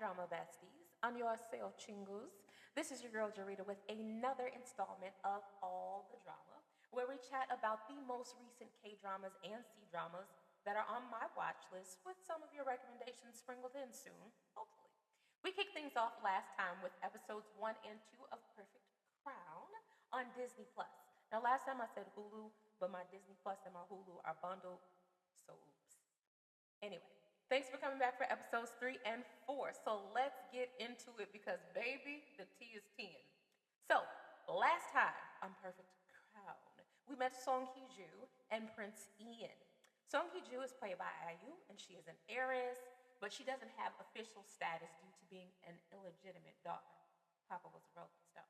drama besties. I'm your Sale Chingus. This is your girl Jarita with another installment of All the Drama, where we chat about the most recent K dramas and C dramas that are on my watch list with some of your recommendations sprinkled in soon, hopefully. We kicked things off last time with episodes 1 and 2 of Perfect Crown on Disney Plus. Now, last time I said Hulu, but my Disney Plus and my Hulu are bundled, so oops. Anyway, thanks for coming back for episodes 3 and 4. So let's get into it because, baby, the tea is 10. So, last time on Perfect Crown, we met Song Hee-ju and Prince Ian. Song Hee-ju is played by IU, and she is an heiress, but she doesn't have official status due to being an illegitimate daughter. Papa was a Rolling Stone.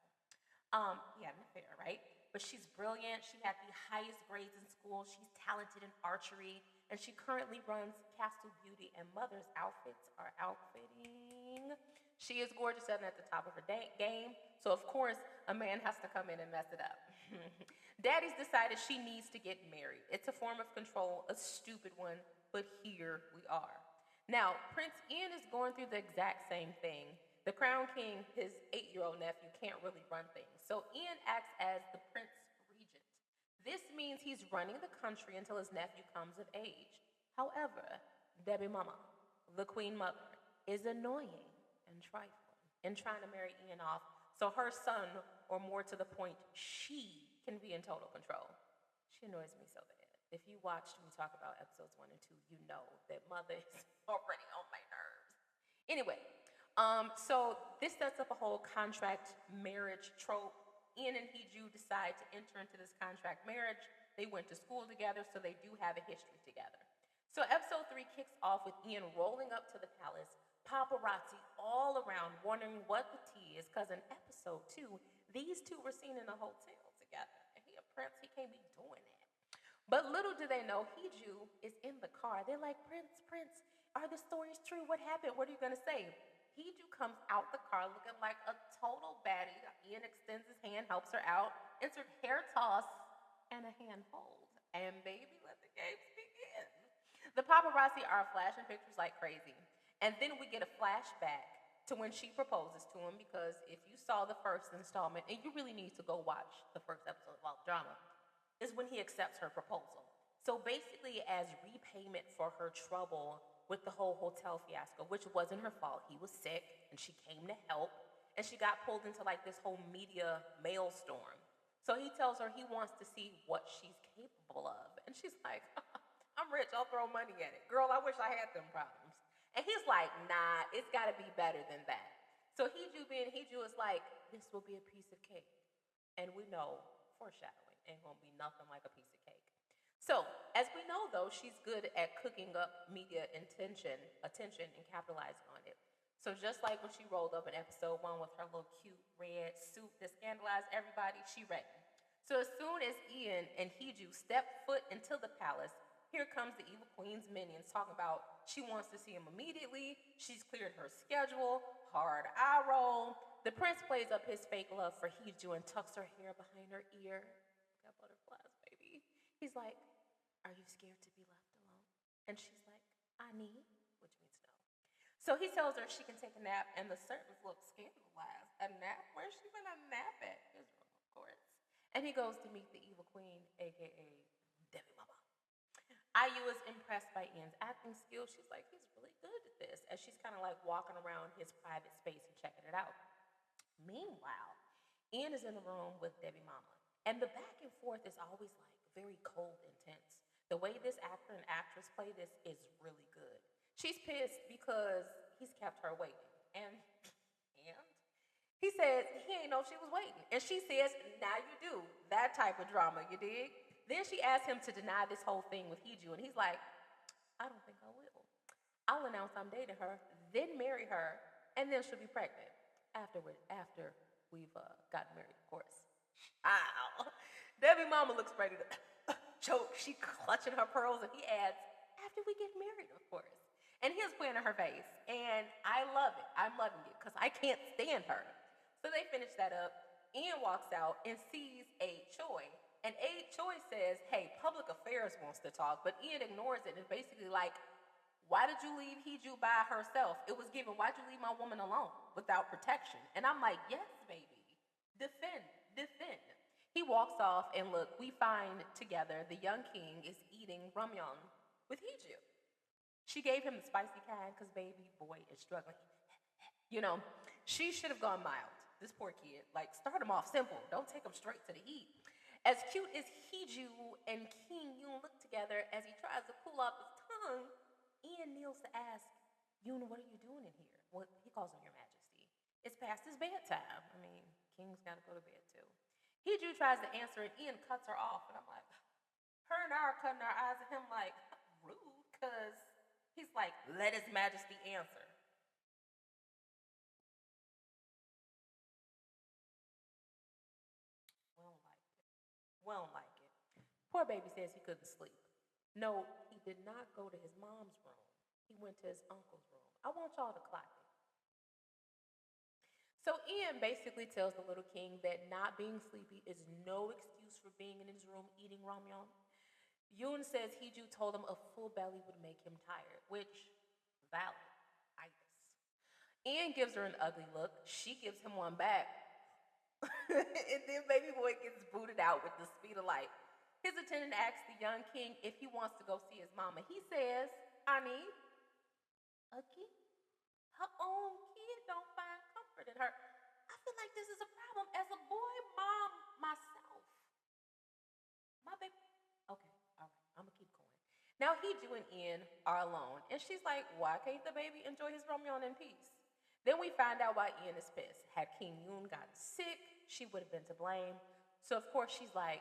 Yeah, an affair, right? But she's brilliant. She had the highest grades in school. She's talented in archery, and she currently runs Castle Beauty, and Mother's outfits are outfitting. She is gorgeous and at the top of her game, so of course, a man has to come in and mess it up. Daddy's decided she needs to get married. It's a form of control, a stupid one, but here we are. Now, Prince Ian is going through the exact same thing. The Crown King, his 8-year-old nephew, can't really run things. So Ian acts as the Prince Regent. This means he's running the country until his nephew comes of age. However, Debbie Mama, the Queen Mother, is annoying and trifling in trying to marry Ian off so her son, or more to the point, she can be in total control. She annoys me so bad. If you watched me talk about episodes 1 and 2, you know that Mother is already on my nerves. Anyway, so this sets up a whole contract marriage trope. Ian and Hee-ju decide to enter into this contract marriage. They went to school together, so they do have a history together. So episode 3 kicks off with Ian rolling up to the palace, paparazzi all around, wondering what the tea is, because in episode 2, these two were seen in a hotel together. And he a prince, he can't be doing that. But little do they know, Hee-ju is in the car. They're like, Prince, are the stories true? What happened? What are you going to say? Hee-ju comes out the car looking like a total baddie. Ian extends his hand, helps her out. Insert hair toss and a hand hold. And baby, let the games begin. The paparazzi are flashing pictures like crazy. And then we get a flashback to when she proposes to him, because if you saw the first installment, and you really need to go watch the first episode of All the Drama, is when he accepts her proposal. So basically, as repayment for her trouble with the whole hotel fiasco, which wasn't her fault. He was sick, and she came to help, and she got pulled into like this whole media maelstrom. So he tells her he wants to see what she's capable of. And she's like, I'm rich, I'll throw money at it. Girl, I wish I had them problems. And he's like, nah, it's gotta be better than that. So Hee-ju being Hee-ju is like, this will be a piece of cake. And we know, foreshadowing, ain't gonna be nothing like a piece of cake. So, as we know though, she's good at cooking up media attention, and capitalizing on it. So just like when she rolled up in episode 1 with her little cute red suit that scandalized everybody, she ready. So as soon as Ian and Hee-ju step foot into the palace, here comes the evil queen's minions talking about she wants to see him immediately, she's cleared her schedule, hard eye roll. The prince plays up his fake love for Hee-ju and tucks her hair behind her ear. Got butterflies, baby. He's like, are you scared to be left alone? And she's like, I need, which means no. So he tells her she can take a nap, and the servants look scandalized. A nap? Where's she gonna nap at? Israel, of course. And he goes to meet the evil queen, aka Debbie Mama. IU is impressed by Ian's acting skills. She's like, he's really good at this, as she's kind of like walking around his private space and checking it out. Meanwhile, Ian is in the room with Debbie Mama, and the back and forth is always like very cold, intense. The way this actor and actress play this is really good. She's pissed because he's kept her waiting. And he says he ain't know she was waiting. And she says, now you do. That type of drama, you dig? Then she asks him to deny this whole thing with Hee-ju, and he's like, I don't think I will. I'll announce I'm dating her, then marry her, and then she'll be pregnant. After we've gotten married, of course. Ow. Debbie Mama looks ready to choke. She clutching her pearls, and he adds, after we get married, of course. And he's playing in her face, and I love it. I'm loving it, because I can't stand her. So they finish that up. Ian walks out and sees A. Choi, and A. Choi says, hey, public affairs wants to talk, but Ian ignores it and is basically like, Why did you leave Hiju by herself? It was given, why'd you leave my woman alone without protection? And I'm like, yes, baby. Defend, defend. He walks off, and look, we find together the young king is eating ramyeon with Hiju. She gave him the spicy kind because baby boy is struggling. You know, she should have gone mild. This poor kid. Like, start him off simple. Don't take him straight to the heat. As cute as Hiju and King Yoon look together as he tries to pull up his tongue, Ian kneels to ask, Yoon, what are you doing in here? Well, he calls him Your Majesty. It's past his bedtime. I mean, King's got to go to bed too. Hiju tries to answer and Ian cuts her off. And I'm like, her and I are cutting our eyes at him like, rude, because he's like, let his majesty answer. We don't like it. We don't like it. Poor baby says he couldn't sleep. No, he did not go to his mom's room. He went to his uncle's room. I want y'all to clock it. So Ian basically tells the little king that not being sleepy is no excuse for being in his room eating ramyeon. Yoon says Hiju told him a full belly would make him tired, which, valid, itis. Ian gives her an ugly look. She gives him one back. And then baby boy gets booted out with the speed of light. His attendant asks the young king if he wants to go see his mama. He says, Ani, a kid? Her own kid don't find comfort in her. I feel like this is a problem as a boy mom myself. My baby. Okay, all right, I'm gonna keep going. Now Hiju and Ian are alone, and she's like, why can't the baby enjoy his ramyeon in peace? Then we find out why Ian is pissed. Had King Yoon gotten sick, she would have been to blame. So of course she's like,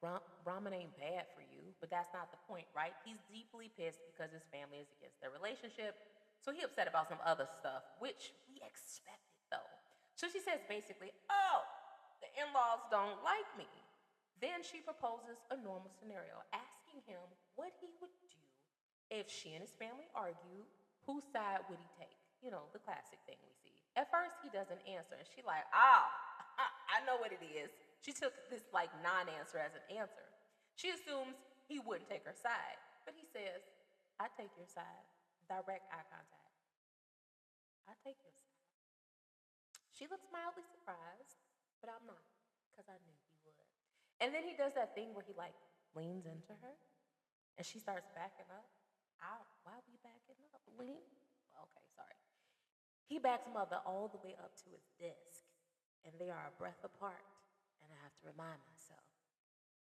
ramen ain't bad for you, but that's not the point, right? He's deeply pissed because his family is against their relationship. So he upset about some other stuff, which we expected though. So she says basically, oh, the in-laws don't like me. Then she proposes a normal scenario, asking him what he would do if she and his family argued, whose side would he take? You know, the classic thing we see. At first, he doesn't answer, and she like, I know what it is. She took this like non-answer as an answer. She assumes he wouldn't take her side, but he says, I take your side. Direct eye contact. I take your side. She looks mildly surprised, but I'm not, because I knew he would. And then he does that thing where he like leans into her, and she starts backing up. Why are we backing up? Lean? Okay, sorry. He backs mother all the way up to his desk, and they are a breath apart. And I have to remind myself,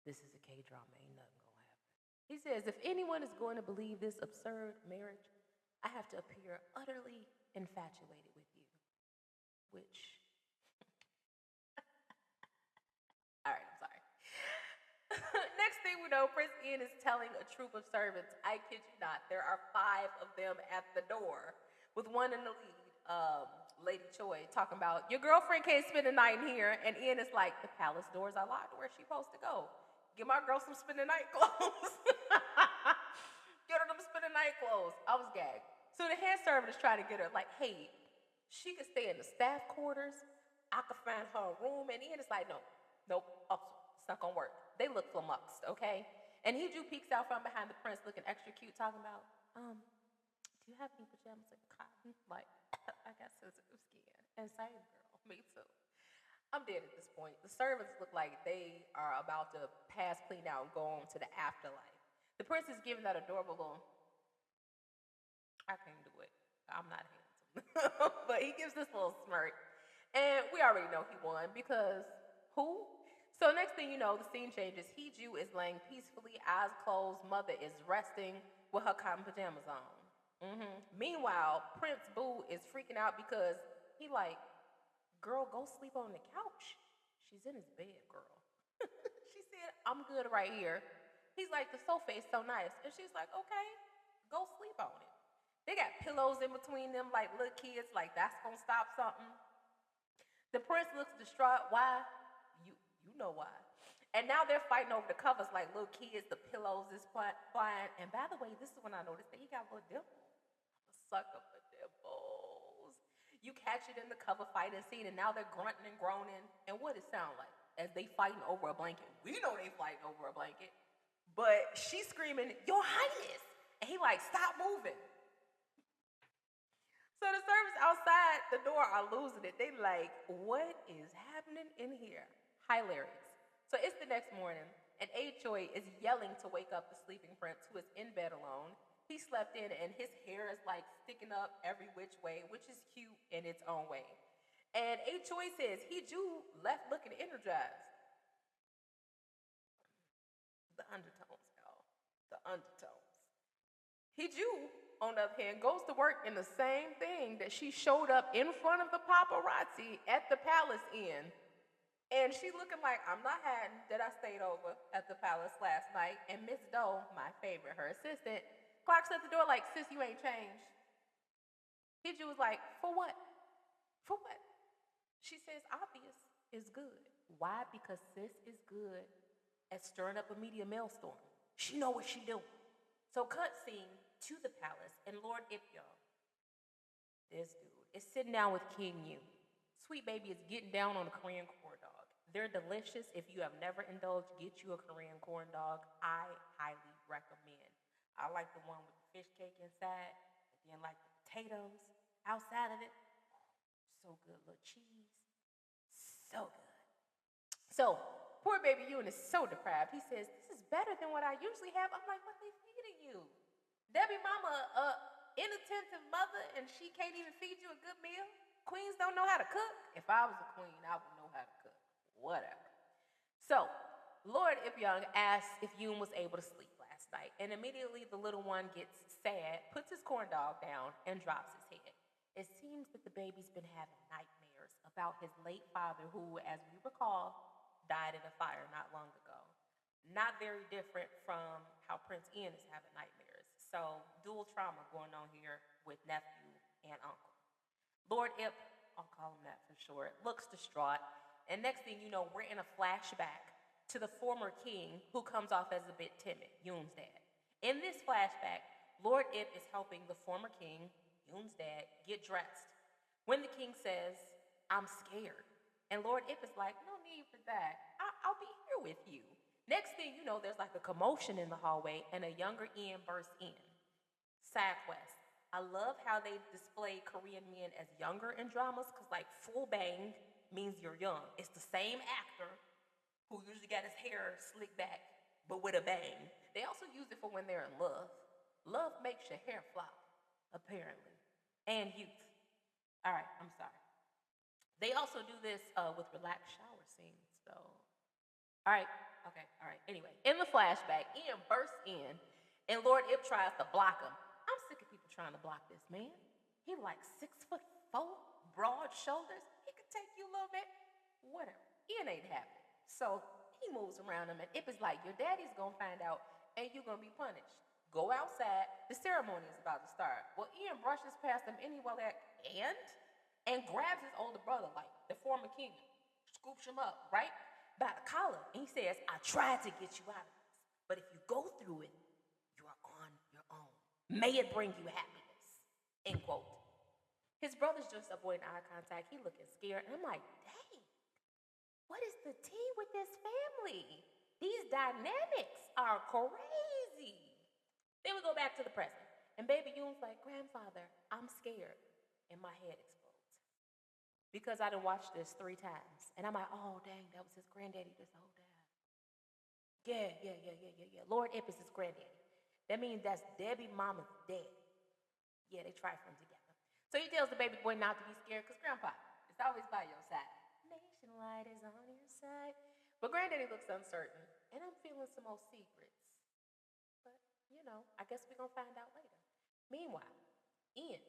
this is a K-drama, ain't nothing gonna happen. He says, if anyone is going to believe this absurd marriage, I have to appear utterly infatuated with you. Which, all right, I'm sorry. Next thing we know, Prince Ian is telling a troop of servants, I kid you not, there are 5 of them at the door, with one in the lead, Lady Choi, talking about, your girlfriend can't spend the night in here, and Ian is like, the palace doors are locked, where's she supposed to go? Get my girl some spend the night clothes. Get her them spend the night clothes. I was gagged. So the head servant is trying to get her, like, hey, she could stay in the staff quarters, I could find her a room, and Ian is like, nope, it's not gonna work. They look flummoxed, okay? And Hiju peeks out from behind the prince looking extra cute, talking about, do you have any pajamas and cotton? Like, I got sensitive skin. And same girl, me too. I'm dead at this point. The servants look like they are about to pass clean out and go on to the afterlife. The prince is giving that adorable little, I can't do it. I'm not handsome. But he gives this little smirk. And we already know he won because who? So next thing you know, the scene changes. Hiju is laying peacefully, eyes closed. Mother is resting with her cotton pajamas on. Meanwhile, Prince Boo is freaking out because he like, girl, go sleep on the couch. She's in his bed, girl. She said, I'm good right here. He's like, the sofa is so nice. And she's like, okay, go sleep on it. They got pillows in between them like little kids, like that's gonna stop something. The prince looks distraught. Why? You know why. And now they're fighting over the covers like little kids. The pillows is flying. And by the way, this is when I noticed that he got a little dimple. I'm a sucker for dimples. You catch it in the cover fighting scene, and now they're grunting and groaning. And what it sound like as they fighting over a blanket? We know they fighting over a blanket. But she's screaming, Your Highness. And he like, stop moving. outside the door are losing it. They like, what is happening in here? Hilarious. So it's the next morning, and A. Choi is yelling to wake up the sleeping prince who is in bed alone. He slept in, and his hair is like sticking up every which way, which is cute in its own way. And A. Choi says, he Jew left looking energized. The undertones, y'all. The undertones. He Jew, on the other hand, goes to work in the same thing that she showed up in front of the paparazzi at the palace in. And she looking like, I'm not hiding that I stayed over at the palace last night. And Miss Doe, my favorite, her assistant, clocks at the door like, sis, you ain't changed. He Jew was like, for what? For what? She says, obvious is good. Why? Because sis is good at stirring up a media maelstrom. She know what she do. So cut scene to the palace, and Lord Ipyong, this dude, is sitting down with King Yoon. Sweet Baby is getting down on a Korean corn dog. They're delicious. If you have never indulged, get you a Korean corn dog. I highly recommend. I like the one with the fish cake inside, and then like the potatoes outside of it. So good, little cheese. So good. So, poor baby Yoon is so deprived. He says, this is better than what I usually have. I'm like, what they feeding you? Debbie mama, inattentive mother, and she can't even feed you a good meal? Queens don't know how to cook? If I was a queen, I would know how to cook. Whatever. So, Lord Ipyong asks if Yoon was able to sleep last night, and immediately the little one gets sad, puts his corn dog down, and drops his head. It seems that the baby's been having nightmares about his late father, who, as we recall, died in a fire not long ago. Not very different from how Prince Ian is having nightmares. So, dual trauma going on here with nephew and uncle. Lord Ip, I'll call him that for short, looks distraught. And next thing you know, we're in a flashback to the former king who comes off as a bit timid, Yoon's dad. In this flashback, Lord Ip is helping the former king, Yoon's dad, get dressed. When the king says, I'm scared. And Lord Ip is like, no need for that. I'll be here with you. Next thing you know, there's like a commotion in the hallway, and a younger Ian bursts in. Side quest. I love how they display Korean men as younger in dramas, because like full bang means you're young. It's the same actor who usually got his hair slicked back, but with a bang. They also use it for when they're in love. Love makes your hair flop, apparently. And youth. All right, I'm sorry. They also do this with relaxed shower scenes, though. All right, okay, all right. Anyway, in the flashback, Ian bursts in, and Lord Ip tries to block him. I'm sick of people trying to block this man. He like 6'4", broad shoulders. He could take you a little bit. Whatever. Ian ain't happy. So he moves around him, and Ip is like, your daddy's gonna find out, and you're gonna be punished. Go outside. The ceremony is about to start. Well, Ian brushes past him anyway, and grabs his older brother, like the former king, scoops him up, right, by the collar, and he says, I tried to get you out of this, but if you go through it, you are on your own. May it bring you happiness, end quote. His brother's just avoiding eye contact. He looking scared, and I'm like, dang, what is the tea with this family? These dynamics are crazy. Then we go back to the present, and baby Yoon's like, grandfather, I'm scared, and my head explodes. Because I done watched this 3 times. And I'm like, oh, dang, that was his granddaddy this whole time. Yeah. Lord Ip is his granddaddy. That means that's Debbie mama's dad. Yeah, they trifling together. So he tells the baby boy not to be scared because grandpa is always by your side. Nationwide is on your side. But granddaddy looks uncertain. And I'm feeling some more secrets. But, you know, I guess we're going to find out later. Meanwhile, Ian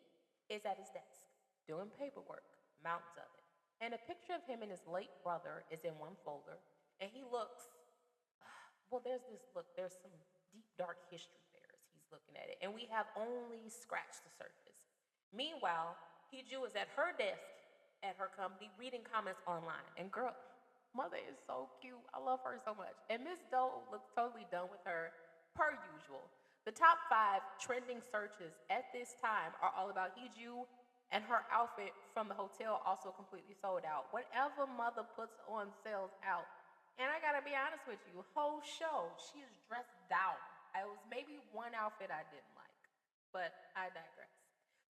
is at his desk doing paperwork. Mountains of it. And a picture of him and his late brother is in one folder. And he looks, well, there's some deep, dark history there as he's looking at it. And we have only scratched the surface. Meanwhile, Hee-Ju is at her desk at her company reading comments online. And girl, mother is so cute. I love her so much. And Miss Doe looks totally done with her, per usual. The top 5 trending searches at this time are all about Hee-Ju, and her outfit from the hotel also completely sold out. Whatever mother puts on sells out. And I gotta be honest with you, whole show, she is dressed down. It was maybe one outfit I didn't like, but I digress.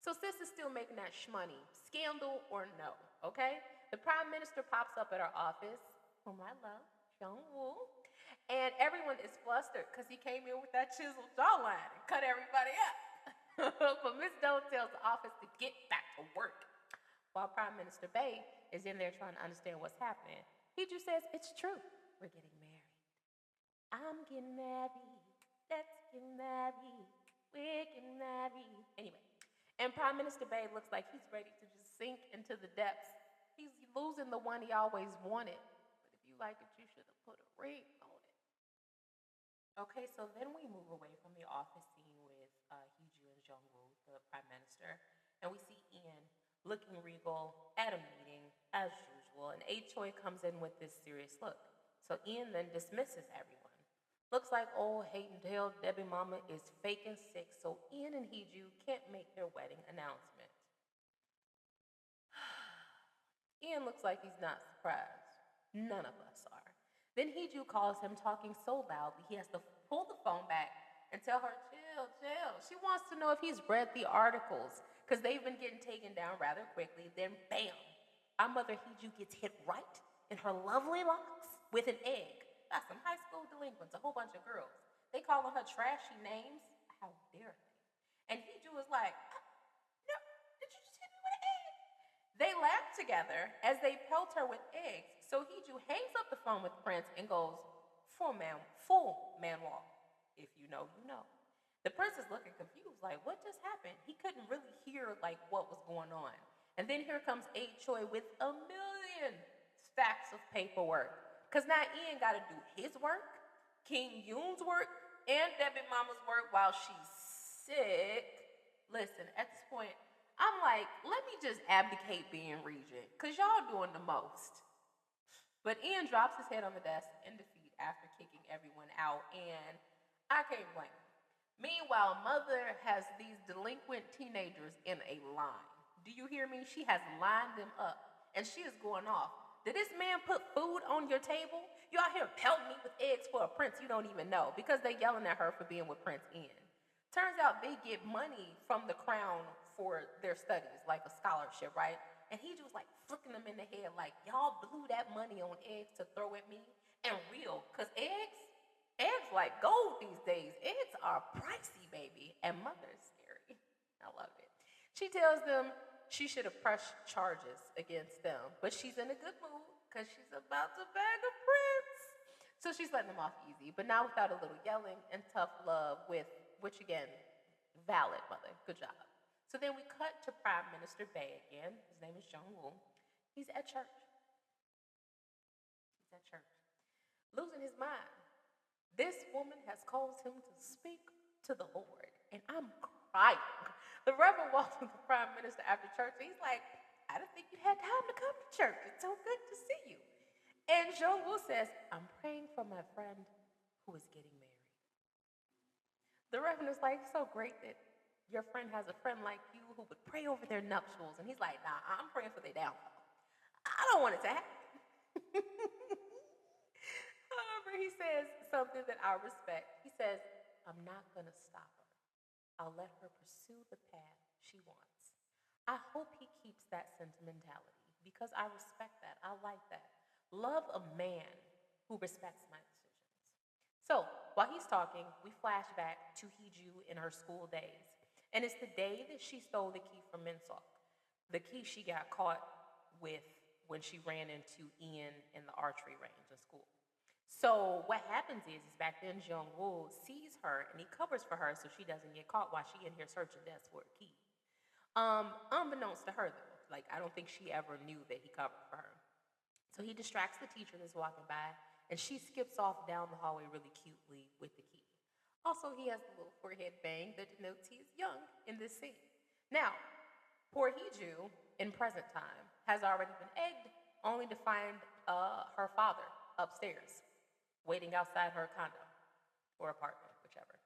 So So sis is still making that shmoney, scandal or no, okay? The prime minister pops up at our office, whom I love, Jung-woo, and everyone is flustered because he came in with that chiseled jawline and cut everybody up. But Miss Doe tells the office to get back to work. While Prime Minister Bae is in there trying to understand what's happening, he just says, it's true, we're getting married. I'm getting married, let's get married, we're getting married. Anyway, and Prime Minister Bae looks like he's ready to just sink into the depths. He's losing the one he always wanted. But if you like it, you should have put a ring on it. Okay, so then we move away from the office scene with Hee-ju and Jung-woo, the Prime Minister, and we see Ian looking regal at a meeting as usual, and A-Choi comes in with this serious look. So Ian then dismisses everyone. Looks like old hate-and-tail Debbie Mama is fake and sick, so Ian and Hee-ju can't make their wedding announcement. Ian looks like he's not surprised. None of us are. Then Hee-ju calls him talking so loudly he has to pull the phone back and tell her, chill, chill. She wants to know if he's read the articles because they've been getting taken down rather quickly. Then bam, our mother Hee-ju gets hit right in her lovely locks with an egg. That's some high school delinquents, a whole bunch of girls. They calling her trashy names. How dare they? And Hee-ju is like, no, did you just hit me with an egg? They laugh together as they pelt her with eggs. So Hee-ju hangs up the phone with Prince and goes, full man walk. If you know, you know. The prince is looking confused, like, what just happened? He couldn't really hear, like, what was going on. And then here comes A-Choi with a million stacks of paperwork. Because now Ian got to do his work, King Yoon's work, and Debbie Mama's work while she's sick. Listen, at this point, I'm like, let me just abdicate being regent, because y'all doing the most. But Ian drops his head on the desk in defeat after kicking everyone out, and I can't blame him. Meanwhile, Mother has these delinquent teenagers in a line. Do you hear me? She has lined them up, and she is going off. Did this man put food on your table? You out here pelting me with eggs for a prince you don't even know because they're yelling at her for being with Prince Ian. Turns out they get money from the crown for their studies, like a scholarship, right? And he just like flicking them in the head like, y'all blew that money on eggs to throw at me? And real, because eggs like gold these days. Eggs are pricey, baby. And Mother's scary. I love it. She tells them she should have pressed charges against them, but she's in a good mood because she's about to bag a prince. So she's letting them off easy, but not without a little yelling and tough love which again, valid, Mother. Good job. So then we cut to Prime Minister Bae again. His name is Jung-woo. He's at church. Losing his mind. This woman has caused him to speak to the Lord, and I'm crying. The Reverend walks with the Prime Minister after church, and he's like, I didn't think you had time to come to church. It's so good to see you. And Jung-woo says, I'm praying for my friend who is getting married. The Reverend is like, so great that your friend has a friend like you who would pray over their nuptials. And he's like, nah, I'm praying for their downfall. I don't want it to happen. However, he says something that I respect. He says, I'm not going to stop her. I'll let her pursue the path she wants. I hope he keeps that sentimentality because I respect that. I like that. Love a man who respects my decisions. So while he's talking, we flash back to Hee-ju in her school days. And it's the day that she stole the key from Minseok, the key she got caught with when she ran into Ian in the archery range in school. So what happens is back then Jung-woo sees her and he covers for her so she doesn't get caught while she in here searching desks for a key. Unbeknownst to her though, like I don't think she ever knew that he covered for her. So he distracts the teacher that's walking by and she skips off down the hallway really cutely with the key. Also, he has the little forehead bang that denotes he is young in this scene. Now, poor Hee-ju, in present time, has already been egged, only to find her father upstairs, waiting outside her condo or apartment, whichever.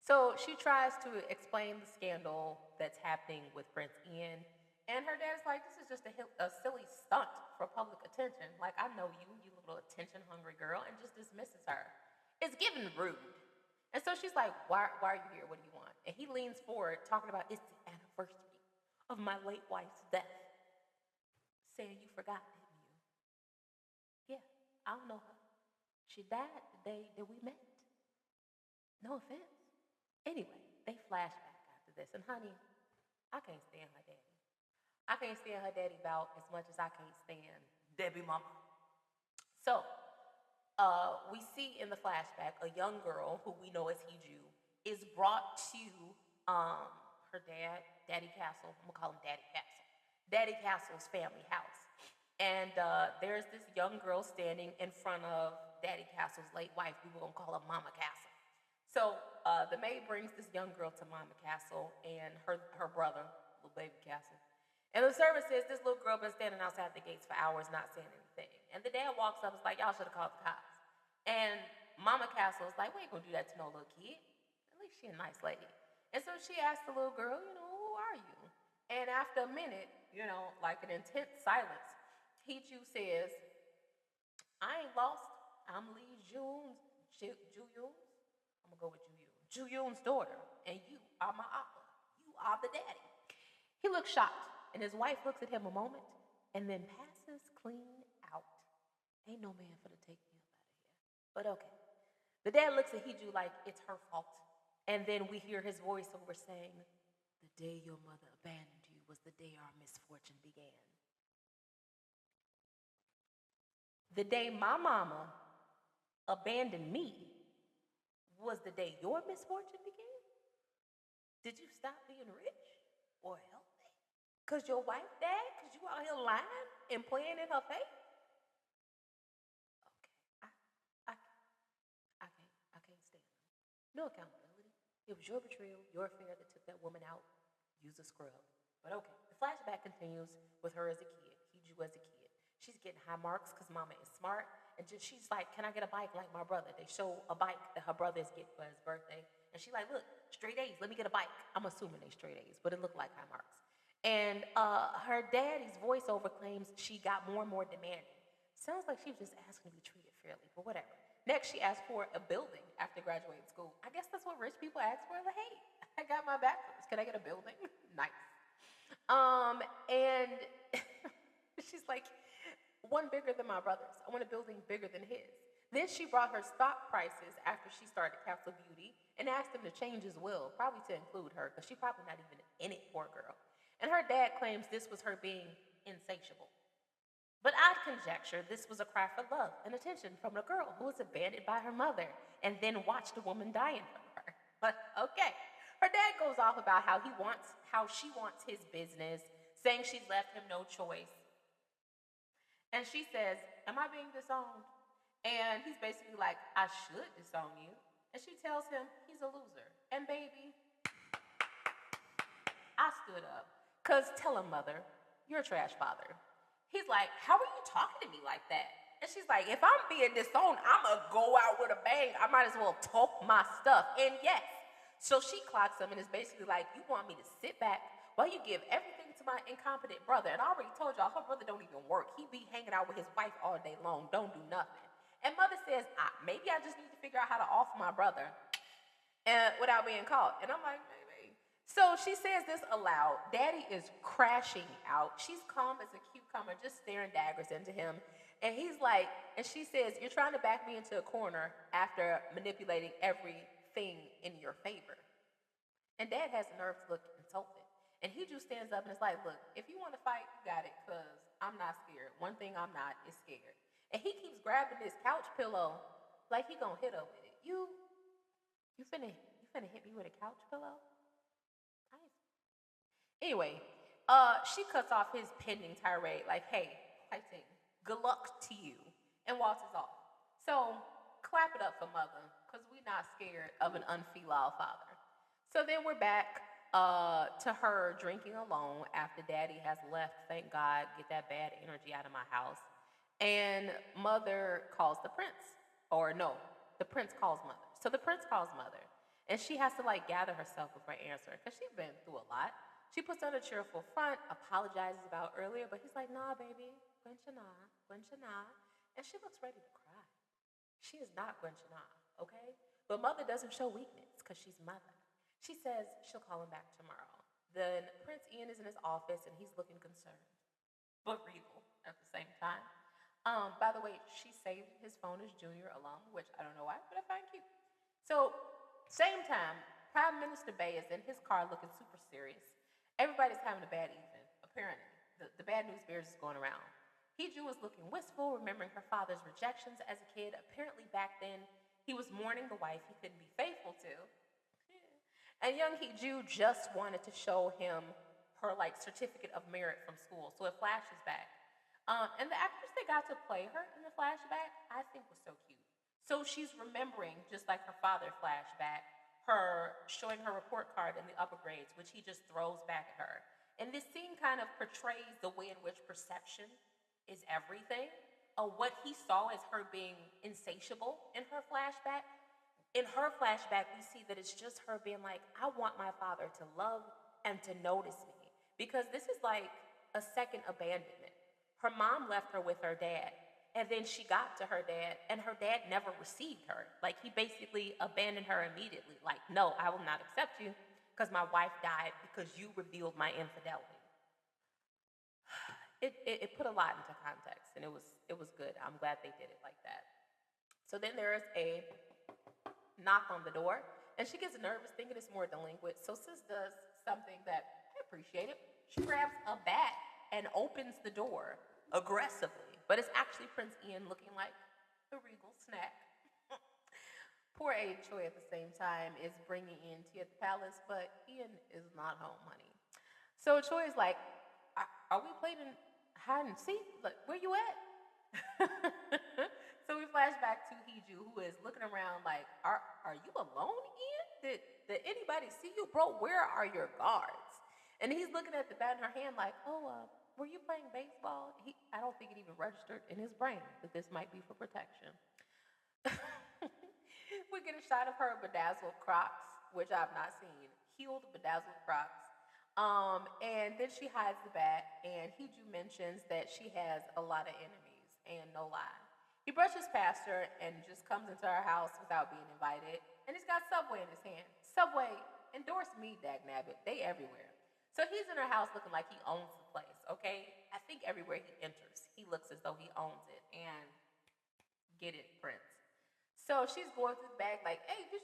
So she tries to explain the scandal that's happening with Prince Ian, and her dad's like, this is just a silly stunt for public attention. Like, I know you little attention-hungry girl, and just dismisses her. It's given rude. And so she's like, why are you here? What do you want? And he leans forward talking about it's the anniversary. of my late wife's death, saying you forgot, didn't you? Yeah, I don't know her. She died the day that we met. No offense. Anyway, they flash back after this. And honey, I can't stand her daddy. I can't stand her daddy about as much as I can't stand Debbie mama. So, we see in the flashback a young girl who we know as Hiju is brought to her dad, Daddy Castle. I'm gonna call him Daddy Castle. Daddy Castle's family house. And there's this young girl standing in front of Daddy Castle's late wife. We were gonna call her Mama Castle. So the maid brings this young girl to Mama Castle and her brother, little baby Castle. And the servant says this little girl been standing outside the gates for hours not saying anything. And the dad walks up and is like, y'all should have called the cops. And Mama Castle is like, we ain't gonna do that to no little kid. At least she a nice lady. And so she asked the little girl, who are you? And after a minute, like an intense silence, Hiju says, I ain't lost. I'm Lee Juyun's, I'm gonna go with Juyun's daughter. And you are my oppa. You are the daddy. He looks shocked. And his wife looks at him a moment and then passes clean out. Ain't no man for to take me up out of here. But okay. The dad looks at Hiju like it's her fault. And then we hear his voiceover saying, the day your mother abandoned you was the day our misfortune began. The day my mama abandoned me was the day your misfortune began? Did you stop being rich or healthy? Because your wife died? Because you out here lying and playing in her face? Okay, I can't stand it. No accountability. It was your betrayal, your affair that took that woman out. Use a scrub. But okay, the flashback continues with her as a kid, Hiju as a kid. She's getting high marks because mama is smart. And she's like, can I get a bike like my brother? They show a bike that her brother is getting for his birthday. And she's like, look, straight A's, let me get a bike. I'm assuming they straight A's, but it looked like high marks. And her daddy's voiceover claims she got more and more demanding. Sounds like she was just asking to be treated fairly, but whatever. Next, she asked for a building after graduating school. I guess that's what rich people ask for. Like, hey, I got my bachelor's. Can I get a building? Nice. And she's like, one bigger than my brother's. I want a building bigger than his. Then she brought her stock prices after she started Castle Beauty and asked him to change his will, probably to include her, because she's probably not even in it, poor girl. And her dad claims this was her being insatiable. But I'd conjecture this was a cry for love and attention from a girl who was abandoned by her mother and then watched a woman die in front of her. But okay. Her dad goes off about how she wants his business, saying she's left him no choice. And she says, am I being disowned? And he's basically like, I should disown you. And she tells him he's a loser. And baby, I stood up. Because tell him, mother, you're a trash father. He's like, how are you talking to me like that? And she's like, if I'm being disowned, I'm going to go out with a bang. I might as well talk my stuff. And yes. So she clocks him and is basically like, you want me to sit back while you give everything to my incompetent brother. And I already told y'all, her brother don't even work. He be hanging out with his wife all day long, don't do nothing. And mother says, maybe I just need to figure out how to off my brother without being caught. And I'm like, maybe. So she says this aloud. Daddy is crashing out. She's calm as a cucumber, just staring daggers into him. And he's like, and she says, you're trying to back me into a corner after manipulating everything in your favor. And dad has the nerve to look insulted. And he just stands up and is like, look, if you want to fight, you got it, because I'm not scared. One thing I'm not is scared. And he keeps grabbing this couch pillow like he gonna hit her with it. You finna hit me with a couch pillow? Anyway, she cuts off his pending tirade like, hey, fighting, good luck to you, and waltzes off. So clap it up for mother, because we're not scared of an unfilial father. So then we're back to her drinking alone after daddy has left, thank God, get that bad energy out of my house. And mother calls the prince. Or no, the prince calls mother. So the prince calls mother. And she has to gather herself before answering, because she's been through a lot. She puts on a cheerful front, apologizes about earlier, but he's like, nah, baby, Gwenchana. And she looks ready to cry. She is not Gwenchana, okay? But mother doesn't show weakness because she's mother. She says she'll call him back tomorrow. Then Prince Ian is in his office and he's looking concerned, but regal at the same time. By the way, she saved his phone as Junior alum, which I don't know why, but I find cute. So, same time, Prime Minister Bay is in his car looking super serious. Everybody's having a bad evening, apparently. The bad news bears is going around. Hee-Ju is looking wistful, remembering her father's rejections as a kid. Apparently, back then, he was mourning the wife he couldn't be faithful to. And young Hee-Ju just wanted to show him her like certificate of merit from school. So it flashes back. And the actress they got to play her in the flashback, I think was so cute. So she's remembering, just like her father flashback, her showing her report card in the upper grades, which he just throws back at her. And this scene kind of portrays the way in which perception is everything. What he saw as her being insatiable in her flashback. In her flashback, we see that it's just her being like, I want my father to love and to notice me. Because this is like a second abandonment. Her mom left her with her dad, and then she got to her dad, and her dad never received her. Like, he basically abandoned her immediately. Like, no, I will not accept you because my wife died because you revealed my infidelity. It put a lot into context, and it was good. I'm glad they did it like that. So then there is a knock on the door, and she gets nervous thinking it's more delinquent. So sis does something that I appreciate it. She grabs a bat and opens the door aggressively, but it's actually Prince Ian looking like a regal snack. Poor A. Choi at the same time is bringing in tea at the palace, but Ian is not home, honey. So Choi is like, are we playing hide and seek? Like, where you at? So we flash back to Hee-Ju, who is looking around like, are you alone, Ian? Did anybody see you? Bro, where are your guards? And he's looking at the bat in her hand like, were you playing baseball? I don't think it even registered in his brain that this might be for protection. We get a shot of her bedazzled Crocs, which I've not seen. Heeled bedazzled Crocs. And then she hides the bat, and Hee-Ju mentions that she has a lot of enemies, and no lie. He brushes past her and just comes into our house without being invited, and he's got Subway in his hand. Subway, endorse me, dagnabbit. They everywhere. So he's in her house looking like he owns the place, okay? I think everywhere he enters, he looks as though he owns it. And get it, Prince. So she's going through the bag like, hey, did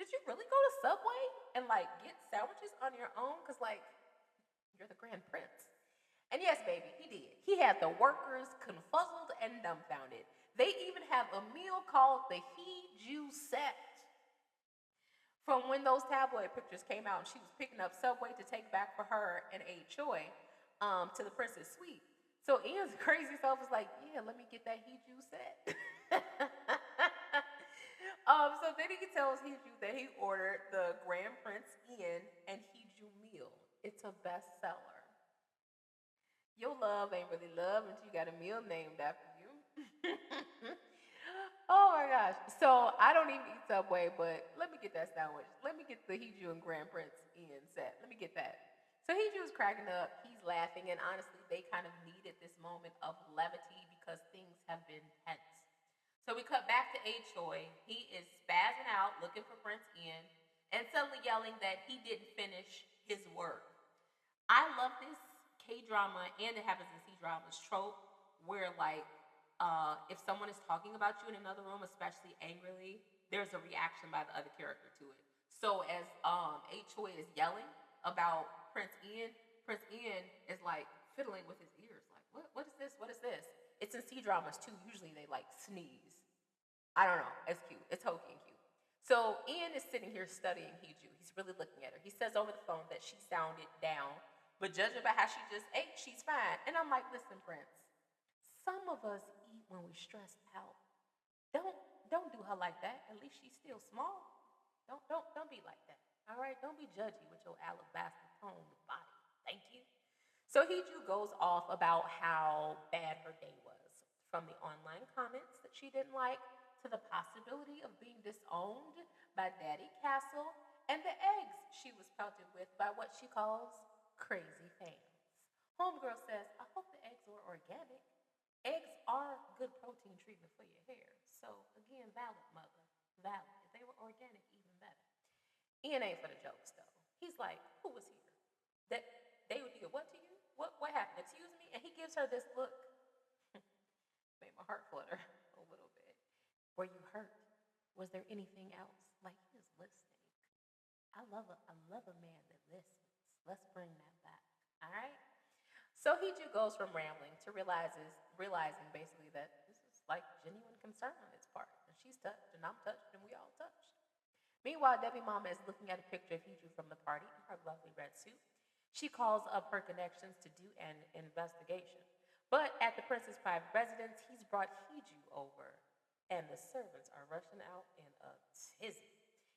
you really go to Subway and like get sandwiches on your own? Because like, you're the Grand Prince. And yes, baby, he did. He had the workers confuzzled and dumbfounded. They even have a meal called the Hee-Ju set. From when those tabloid pictures came out and she was picking up Subway to take back for her and A. Choi to the Princess Suite. So Ian's crazy self was like, yeah, let me get that Hee-Ju set. So then he tells Hee-Ju that he ordered the Grand Prince Ian and Hee-Ju meal. It's a bestseller. Your love ain't really love until you got a meal named after you. Oh my gosh. So I don't even eat Subway, but let me get that sandwich. Let me get the Hee-Ju and Grand Prince Ian set. Let me get that. So Hee-Ju's cracking up. He's laughing. And honestly, they kind of needed this moment of levity because things have been tense. So we cut back to A. Choi. He is spazzing out, looking for Prince Ian, and suddenly yelling that he didn't finish his work. I love this K-drama, and it happens in C-dramas trope, where like, if someone is talking about you in another room, especially angrily, there's a reaction by the other character to it. So as A. Choi is yelling about Prince Ian is like fiddling with his ears, like, what is this? What is this? It's in C-dramas too. Usually they like sneeze. I don't know. It's cute. It's hokey and cute. So Ian is sitting here studying Hee-Ju. He's really looking at her. He says over the phone that she sounded down, but judging by how she just ate, she's fine. And I'm like, listen, Prince, some of us eat when we're stressed out. Don't do her like that. At least she's still small. Don't be like that. All right? Don't be judgy with your alabaster toned body. Thank you. So Hee-Ju goes off about how bad her day was, from the online comments that she didn't like to the possibility of being disowned by Daddy Castle and the eggs she was pelted with by what she calls crazy fans. Homegirl says, I hope the eggs were organic. Eggs are good protein treatment for your hair. So again, valid, mother. Valid. If they were organic, even better. Ian ain't for the jokes though. He's like, who was here? excuse me? And he gives her this look. Made my heart flutter a little bit. Were you hurt? Was there anything else? Like he is listening. I love a man that listens. Let's bring that back. All right. So Hiju goes from rambling to realizing basically that this is like genuine concern on his part. And she's touched, and I'm touched, and we all touched. Meanwhile, Debbie Mama is looking at a picture of Hiju from the party in her lovely red suit. She calls up her connections to do an investigation. But at the prince's private residence, he's brought Hiju over, and the servants are rushing out in a tizzy.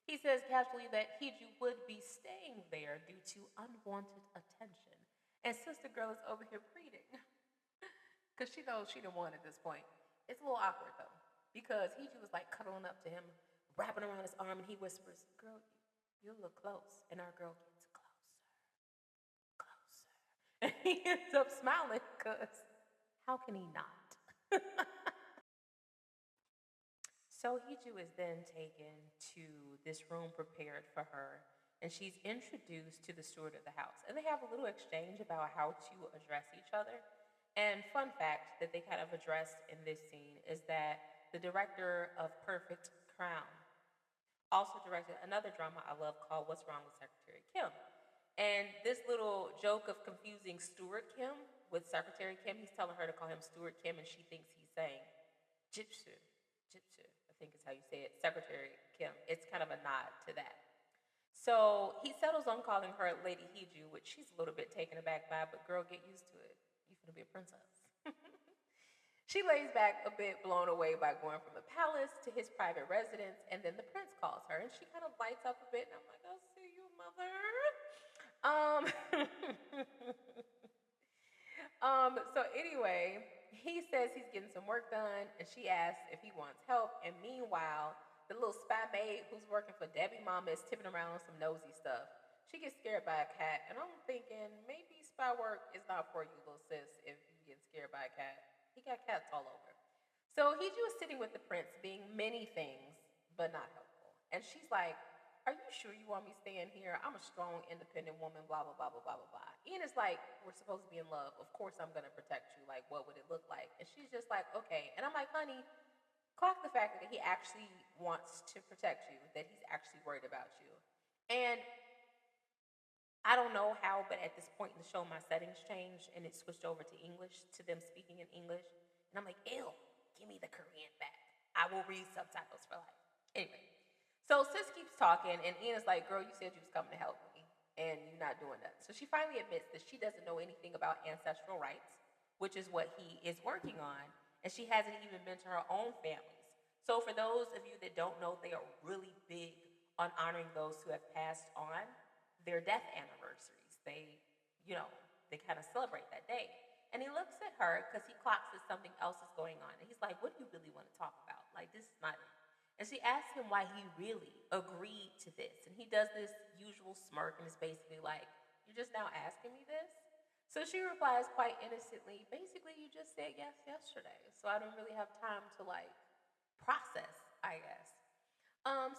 He says casually that Hiju would be staying there due to unwanted attention. And Sister Girl is over here pleading. Because she knows she didn't want at this point. It's a little awkward, though. Because Hiju was like cuddling up to him, wrapping around his arm, and he whispers, girl, you look close. And our girl gets closer, closer. And he ends up smiling because how can he not? So Hiju is then taken to this room prepared for her, and she's introduced to the steward of the house. And they have a little exchange about how to address each other. And fun fact that they kind of addressed in this scene is that the director of Perfect Crown also directed another drama I love called What's Wrong with Secretary Kim. And this little joke of confusing Stewart Kim with Secretary Kim, he's telling her to call him Stewart Kim, and she thinks he's saying Jitsu, Jitsu, I think is how you say it, Secretary Kim. It's kind of a nod to that. So he settles on calling her Lady Hiju, which she's a little bit taken aback by, but girl, get used to it. You finna be a princess. She lays back a bit blown away by going from the palace to his private residence, and then the prince calls her, and she kind of lights up a bit, and I'm like, I'll see you, mother. So anyway, he says he's getting some work done, and she asks if he wants help, and meanwhile, the little spy maid who's working for Debbie Mama is tipping around on some nosy stuff. She gets scared by a cat, and I'm thinking, maybe spy work is not for you, little sis, if you get scared by a cat. He got cats all over. So Hiju is sitting with the prince, being many things, but not helpful. And she's like, are you sure you want me staying here? I'm a strong, independent woman, blah, blah, blah, blah, blah, blah, blah. Ian is like, we're supposed to be in love. Of course I'm going to protect you. Like, what would it look like? And she's just like, okay. And I'm like, honey, clock the fact that he actually wants to protect you, that he's actually worried about you. And I don't know how, but at this point in the show, my settings changed and it switched over to English, to them speaking in English. And I'm like, ew, give me the Korean back. I will read subtitles for life. Anyway, so sis keeps talking, and Ian is like, girl, you said you was coming to help me, and you're not doing that. So she finally admits that she doesn't know anything about ancestral rights, which is what he is working on, and she hasn't even been to her own families. So for those of you that don't know, they are really big on honoring those who have passed on their death anniversaries. They kind of celebrate that day. And he looks at her because he clocks that something else is going on. And he's like, what do you really want to talk about? Like, this is not it. And she asks him why he really agreed to this. And he does this usual smirk and is basically like, you're just now asking me this? So she replies quite innocently, basically, you just said yes yesterday. So I don't really have time to process, I guess.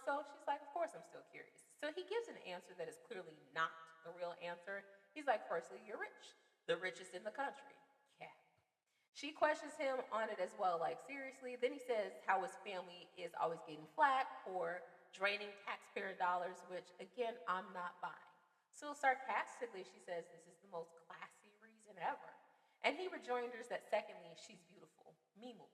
So she's like, of course I'm still curious. So he gives an answer that is clearly not the real answer. He's like, firstly, you're rich. The richest in the country. Cap. She questions him on it as well, like, seriously? Then he says how his family is always getting flack for draining taxpayer dollars, which, again, I'm not buying. So sarcastically, she says this is the most classy reason ever. And he rejoinders that, secondly, she's beautiful. Mimu.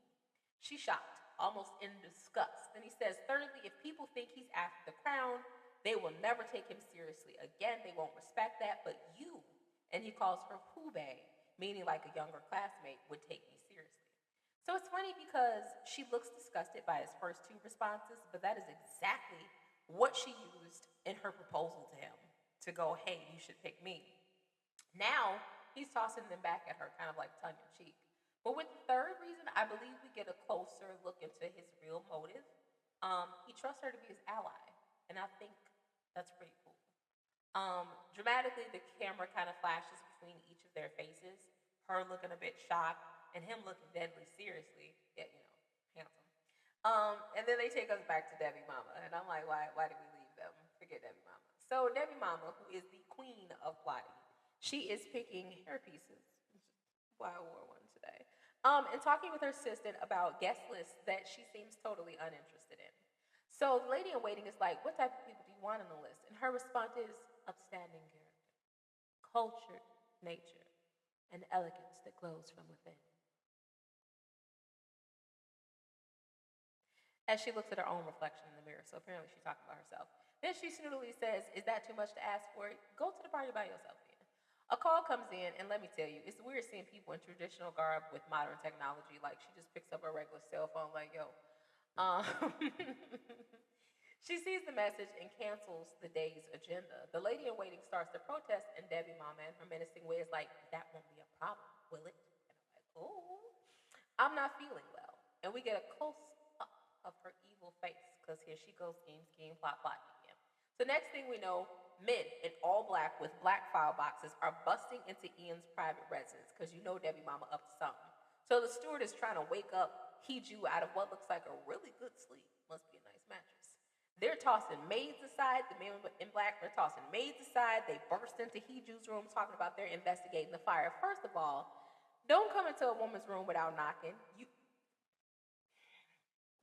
She's shocked, almost in disgust. Then he says, thirdly, if people think he's after the crown, they will never take him seriously. Again, they won't respect that, but you, and he calls her Hubei, meaning like a younger classmate, would take me seriously. So it's funny because she looks disgusted by his first two responses, but that is exactly what she used in her proposal to him, to go, hey, you should pick me. Now, he's tossing them back at her, kind of like tongue-in-cheek. But with the third reason, I believe we get a closer look into his real motive. He trusts her to be his ally, and I think that's pretty cool. Dramatically, the camera kind of flashes between each of their faces, her looking a bit shocked, and him looking deadly seriously, yet, handsome. And then they take us back to Debbie Mama, and I'm like, why did we leave them? Forget Debbie Mama. So Debbie Mama, who is the queen of plotting, she is picking hair pieces. Why I wore one today. And talking with her assistant about guest lists that she seems totally uninterested in. So the lady in waiting is like, "What type of people do you want on the list?" And her response is, "Upstanding character, cultured nature, and elegance that glows from within." As she looks at her own reflection in the mirror, so apparently she's talking about herself. Then she snootily says, "Is that too much to ask for? Go to the party by yourself then." A call comes in, and let me tell you, it's weird seeing people in traditional garb with modern technology. Like, she just picks up her regular cell phone, like, yo. Um, she sees the message and cancels the day's agenda. The lady in waiting starts to protest, and Debbie Mama, in her menacing way, is like, "That won't be a problem, will it?" And I'm like, "Oh, I'm not feeling well." And we get a close up of her evil face because here she goes, scheme, scheme, plot, plot again. So next thing we know, men in all black with black file boxes are busting into Ian's private residence because you know Debbie Mama up to something. So the steward is trying to wake up Hiju out of what looks like a really good sleep. Must be a nice mattress. They're tossing maids aside. The men in black, they're tossing maids aside. They burst into Hiju's room talking about they're investigating the fire. First of all, don't come into a woman's room without knocking. You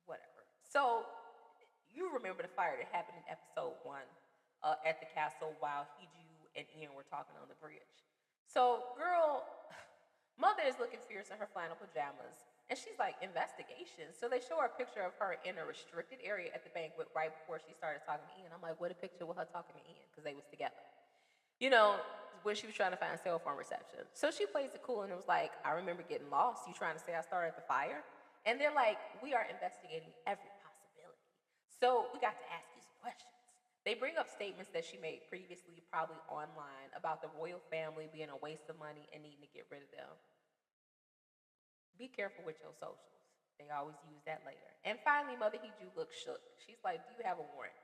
whatever. So you remember the fire that happened in episode one at the castle while Hiju and Ian were talking on the bridge. So, girl, mother is looking fierce in her flannel pajamas, and she's like, "Investigation." So they show her a picture of her in a restricted area at the banquet right before she started talking to Ian. I'm like, what a picture with her talking to Ian because they was together. You know, when she was trying to find cell phone reception. So she plays it cool and it was like, "I remember getting lost. You trying to say I started the fire?" And they're like, "We are investigating every possibility. So we got to ask you some questions." They bring up statements that she made previously, probably online, about the royal family being a waste of money and needing to get rid of them. Be careful with your socials. They always use that later. And finally, Mother Hiju looks shook. She's like, "Do you have a warrant?"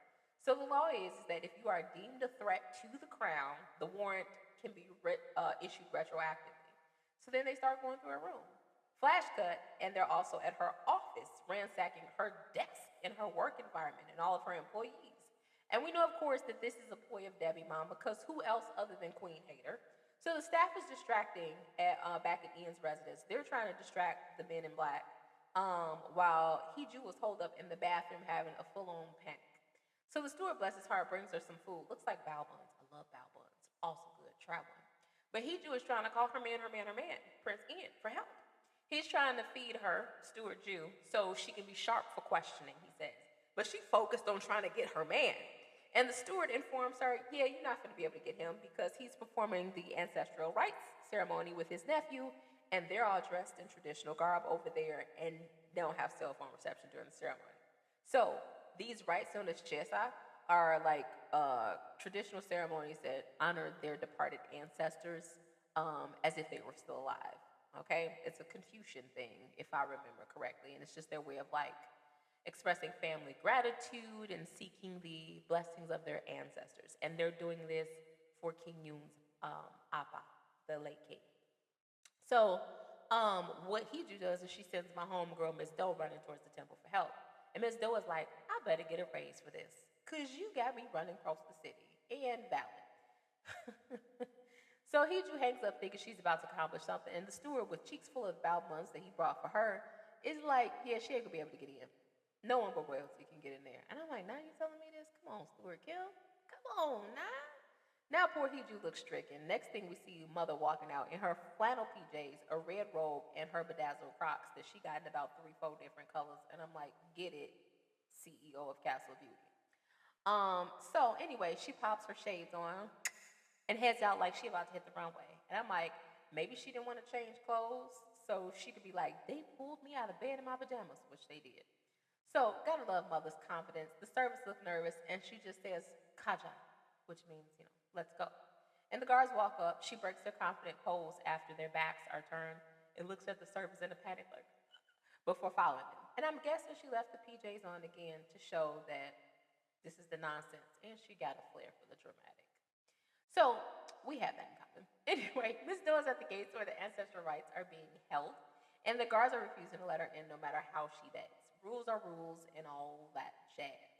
So the law is that if you are deemed a threat to the crown, the warrant can be issued retroactively. So then they start going through her room. Flash cut, and they're also at her office, ransacking her desk and her work environment and all of her employees. And we know, of course, that this is a ploy of Debbie Mom because who else other than Queen Hater? So the staff is distracting back at Ian's residence. They're trying to distract the men in black while Hiju was holed up in the bathroom having a full-on panic. So the steward, bless his heart, brings her some food. Looks like bao buns. I love bao buns. Also good. Try one. But Hiju is trying to call her man, Prince Ian, for help. He's trying to feed her, Steward Jew, so she can be sharp for questioning, he says. But she focused on trying to get her man. And the steward informs her, "Yeah, you're not going to be able to get him because he's performing the ancestral rites ceremony with his nephew, and they're all dressed in traditional garb over there, and they don't have cell phone reception during the ceremony." So these rites known as Chesa are like traditional ceremonies that honor their departed ancestors as if they were still alive. Okay, it's a Confucian thing, if I remember correctly, and it's just their way of like expressing family gratitude and seeking the blessings of their ancestors. And they're doing this for King Yoon's Appa, the late king. So, what Hiju does is she sends my homegirl, Miss Doe, running towards the temple for help. And Miss Doe is like, "I better get a raise for this, because you got me running across the city. And valid." So Hiju hangs up thinking she's about to accomplish something, and the steward, with cheeks full of bao buns that he brought for her, is like, "Yeah, she ain't gonna be able to get in. No one but royalty can get in there." And I'm like, "Now you telling me this? Come on, Steward Kim. Come on, now." Now poor Hiju looks stricken. Next thing we see Mother walking out in her flannel PJs, a red robe, and her bedazzled Crocs that she got in about 3, 4 different colors. And I'm like, "Get it, CEO of Castle Beauty." So anyway, she pops her shades on and heads out like she about to hit the runway. And I'm like, maybe she didn't want to change clothes so she could be like, "They pulled me out of bed in my pajamas," which they did. So, gotta love Mother's confidence. The servants look nervous, and she just says, "Kaja," which means, "let's go." And the guards walk up. She breaks their confident pose after their backs are turned and looks at the servants in a panic like, before following them. And I'm guessing she left the PJs on again to show that this is the nonsense, and she got a flair for the dramatic. So we have that in common. Anyway, Miss Doe is at the gates where the ancestral rites are being held, and the guards are refusing to let her in no matter how she begs. Rules are rules and all that jazz.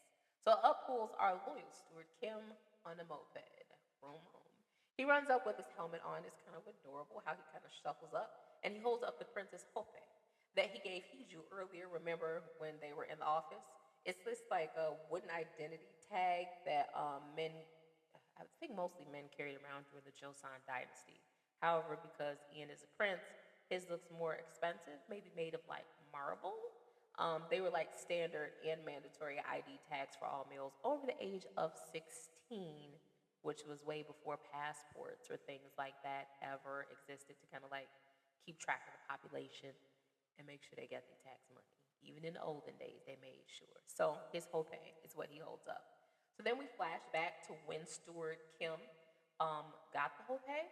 So up pulls our loyal steward Kim on a moped. Vroom, vroom. He runs up with his helmet on. It's kind of adorable how he kind of shuffles up. and he holds up the Princess Hope that he gave Hiju earlier. Remember when they were in the office? It's this like a wooden identity tag that men, I think mostly men, carried around during the Joseon dynasty. However, because Ian is a prince, his looks more expensive, maybe made of like marble. They were like standard and mandatory ID tags for all males over the age of 16, which was way before passports or things like that ever existed to kind of like keep track of the population and make sure they get their tax money. Even in the olden days, they made sure. So his Hope is what he holds up. So then we flash back to when Stuart Kim got the Hope. I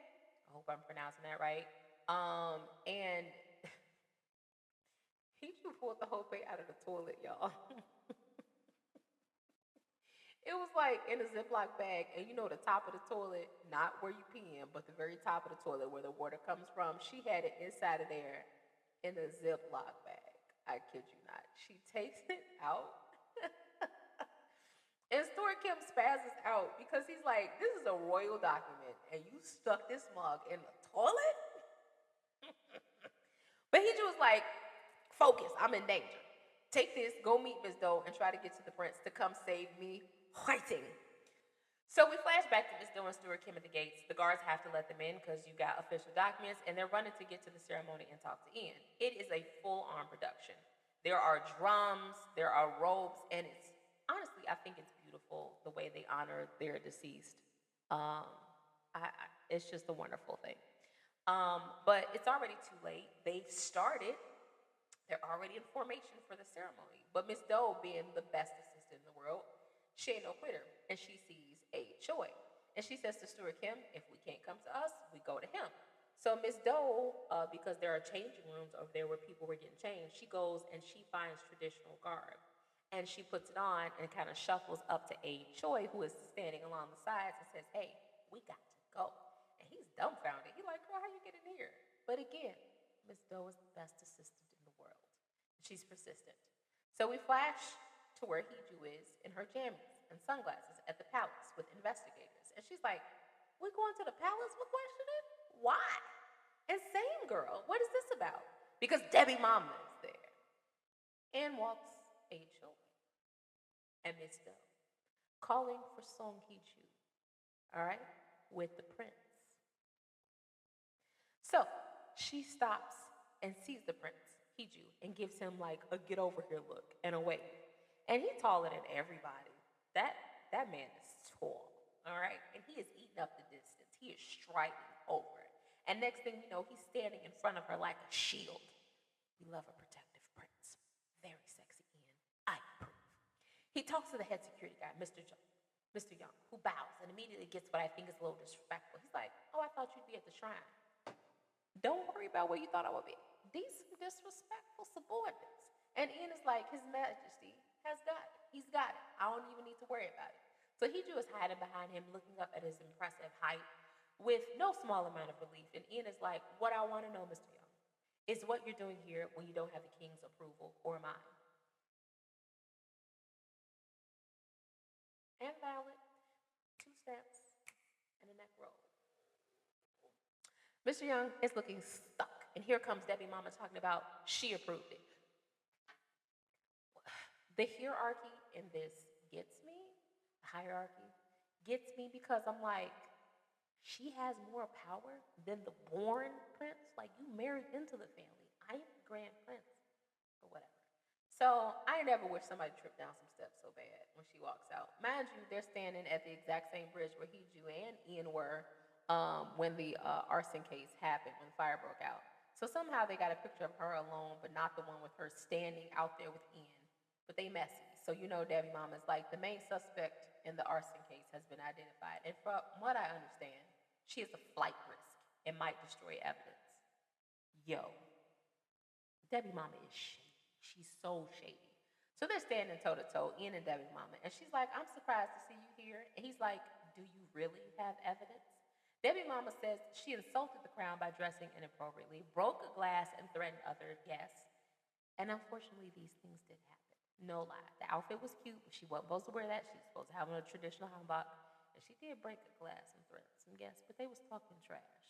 hope I'm pronouncing that right. And he just pulled the Hope out of the toilet, y'all. It was like in a Ziploc bag, and you know the top of the toilet, not where you pee in, but the very top of the toilet where the water comes from. She had it inside of there in a Ziploc bag. I kid you not. She takes it out. And Stuart Kim spazzes out because he's like, this is a royal document, and you stuck this mug in the toilet? But he just was like, focus, I'm in danger. Take this, go meet Miss Doe, and try to get to the prince to come save me. Fighting. So we flash back to Miss Doe and Stuart Kim at the gates. The guards have to let them in because you got official documents, and they're running to get to the ceremony and talk to Ian. It is a full-on production. There are drums, there are robes, and it's honestly, I think it's beautiful the way they honor their deceased. It's just a wonderful thing. But it's already too late. They've started. They're already in formation for the ceremony. But Miss Doe, being the best assistant in the world, she ain't no quitter, and she sees a Choi. And she says to Stuart Kim, if we can't come to us, we go to him. So Miss Doe, because there are changing rooms over there where people were getting changed, she goes and she finds traditional garb. And she puts it on and kind of shuffles up to A. Choi, who is standing along the sides, and says, hey, we got to go. And he's dumbfounded. He's like, girl, how you get in here? But again, Miss Doe is the best assistant in the world. She's persistent. So we flash to where Hiju is in her jammies and sunglasses at the palace with investigators. And she's like, we going to the palace? We're questioning? Why? Insane, girl. What is this about? Because Debbie Mama is there. And walks A. Choi and Miss Doe, calling for Song Hiju, all right, with the prince. So she stops and sees the prince, Hiju, and gives him like a get over here look and a wave. And he's taller than everybody. That man is tall, all right? And he is eating up the distance. He is striding over it. And next thing you know, he's standing in front of her like a shield. We love a protective prince. Very sexy, Ian. I approve. He talks to the head security guy, Mr. Young, who bows and immediately gets what I think is a little disrespectful. He's like, oh, I thought you'd be at the shrine. Don't worry about where you thought I would be. These disrespectful subordinates. And Ian is like, His Majesty has got it. He's got it. I don't even need to worry about it. So Hiju is hiding behind him, looking up at his impressive height with no small amount of relief. And Ian is like, what I want to know, Mr. Young, is what you're doing here when you don't have the king's approval or mine. And valid, 2 stamps, and a neck roll. Mr. Young is looking stuck. And here comes Debbie Mama talking about she approved it. The hierarchy in this gets me, the hierarchy gets me because I'm like, she has more power than the born prince. Like, you married into the family. I am the grand prince, or whatever. So I never wish somebody tripped down some steps so bad when she walks out. Mind you, they're standing at the exact same bridge where Hiju and Ian were when the arson case happened, when the fire broke out. So somehow they got a picture of her alone, but not the one with her standing out there with Ian. But they messy. So you know Debbie Mama's like, the main suspect in the arson case has been identified. And from what I understand, she is a flight risk and might destroy evidence. Yo, Debbie Mama is shady. She's so shady. So they're standing toe-to-toe, Ian and Debbie Mama. And she's like, I'm surprised to see you here. And he's like, do you really have evidence? Debbie Mama says she insulted the crown by dressing inappropriately, broke a glass, and threatened other guests. And unfortunately, these things did happen. No lie. The outfit was cute, but she wasn't supposed to wear that. She was supposed to have on a traditional hanbok. And she did break a glass and threaten some guests, but they was talking trash.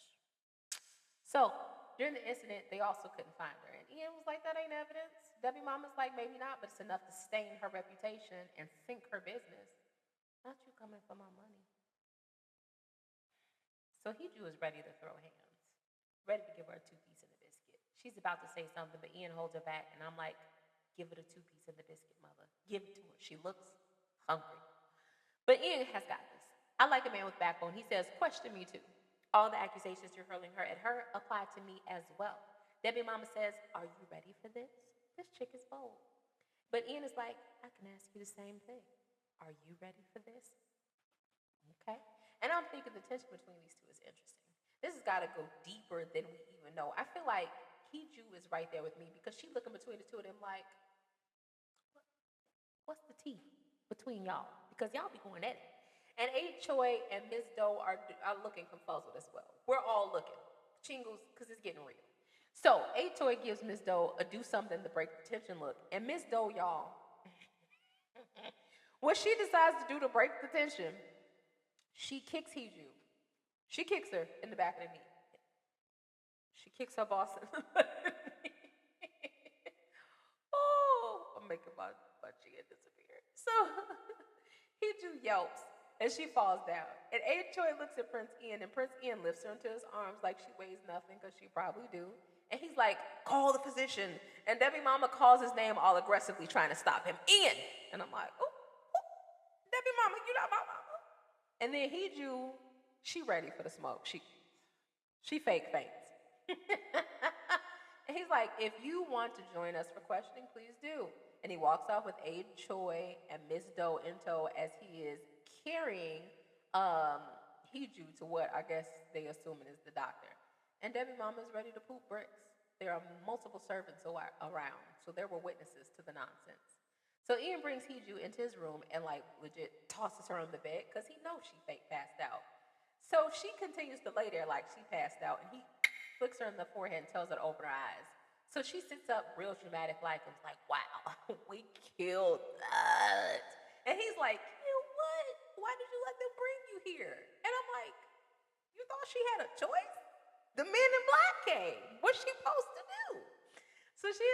So during the incident, they also couldn't find her. And Ian was like, that ain't evidence. Debbie Mama's like, maybe not, but it's enough to stain her reputation and sink her business. Not you coming for my money. So Hiju is ready to throw hands, ready to give her a two-piece in the biscuit. She's about to say something, but Ian holds her back, and I'm like, give it a two-piece in the biscuit, mother. Give it to her. She looks hungry. But Ian has got this. I like a man with backbone. He says, question me too. All the accusations you're hurling her at her apply to me as well. Debbie Mama says, are you ready for this? This chick is bold. But Ian is like, I can ask you the same thing. Are you ready for this? Okay. And I'm thinking the tension between these two is interesting. This has got to go deeper than we even know. I feel like Hiju is right there with me because she's looking between the two of them like, what's the tea between y'all? Because y'all be going at it. And A. Choi and Ms. Doe are looking confuzzled as well. We're all looking. Chingles, because it's getting real. So A. Choi gives Ms. Doe a do something to break the tension look. And Ms. Doe, y'all, what she decides to do to break the tension, she kicks Hiju. She kicks her in the back of the knee. She kicks her boss in the back of the knee. Oh, I'm making my chin disappear. So Hiju yelps and she falls down. And A. Choi looks at Prince Ian, and Prince Ian lifts her into his arms like she weighs nothing, because she probably do. And he's like, call the physician. And Debbie Mama calls his name all aggressively, trying to stop him. Ian! And I'm like, oh, Debbie Mama, you not my mama. And then Hiju, she ready for the smoke. She fake faints. And he's like, if you want to join us for questioning, please do. And he walks off with A. Choi and Miss Doe in tow as he is carrying Hiju to what I guess they assuming is the doctor. And Debbie Mama is ready to poop bricks. There are multiple servants around, so there were witnesses to the nonsense. So Ian brings Hiju into his room and like legit tosses her on the bed because he knows she fake passed out. So she continues to lay there like she passed out, and he flicks her in the forehead and tells her to open her eyes. So she sits up real dramatic like and is like, wow, we killed that. And he's like, kill what? Why did you let them bring you here? And I'm like, you thought she had a choice? The men in black came. What's she supposed to do? So she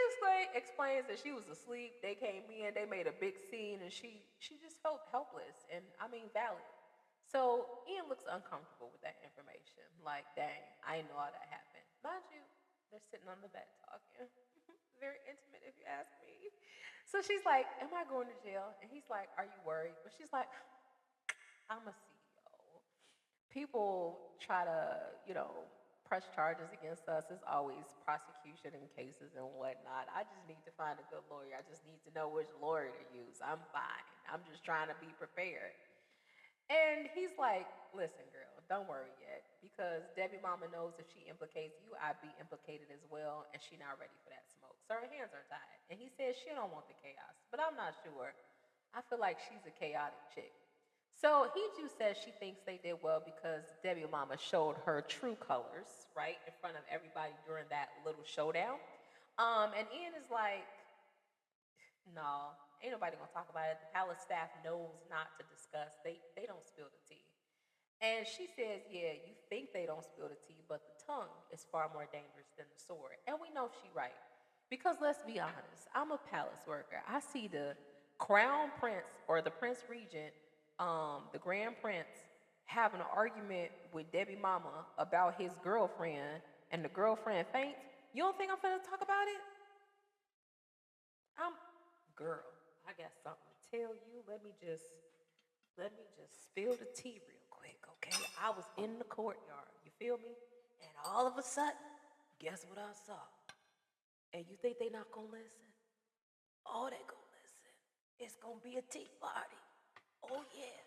explains that she was asleep. They came in, they made a big scene, and she just felt helpless and, valid. So Ian looks uncomfortable with that information. Like, dang, I didn't know all that happened. Mind you, they're sitting on the bed talking. Very intimate, if you ask me. So she's like, am I going to jail? And he's like, are you worried? But she's like, I'm a CEO. People try to, press charges against us. It's always prosecution in cases and whatnot. I just need to find a good lawyer. I just need to know which lawyer to use. I'm fine. I'm just trying to be prepared. And he's like, listen, girl, don't worry yet, because Debbie Mama knows if she implicates you, I'd be implicated as well, and she's not ready for that smoke. So her hands are tied. And he says she don't want the chaos, but I'm not sure. I feel like she's a chaotic chick. So Hiju says she thinks they did well because Debbie Mama showed her true colors, right, in front of everybody during that little showdown. And Ian is like, no, ain't nobody gonna talk about it. The palace staff knows not to discuss. They don't spill the tea. And she says, yeah, you think they don't spill the tea, but the tongue is far more dangerous than the sword. And we know she's right. Because let's be honest, I'm a palace worker. I see the crown prince or the prince regent, the grand prince, having an argument with Debbie Mama about his girlfriend, and the girlfriend faints. You don't think I'm finna talk about it? Girl, I got something to tell you. Let me just spill the tea real quick, okay? I was in the courtyard, you feel me? And all of a sudden, guess what I saw? And you think they not gonna listen? Oh, they gonna listen. It's gonna be a tea party. Oh yeah.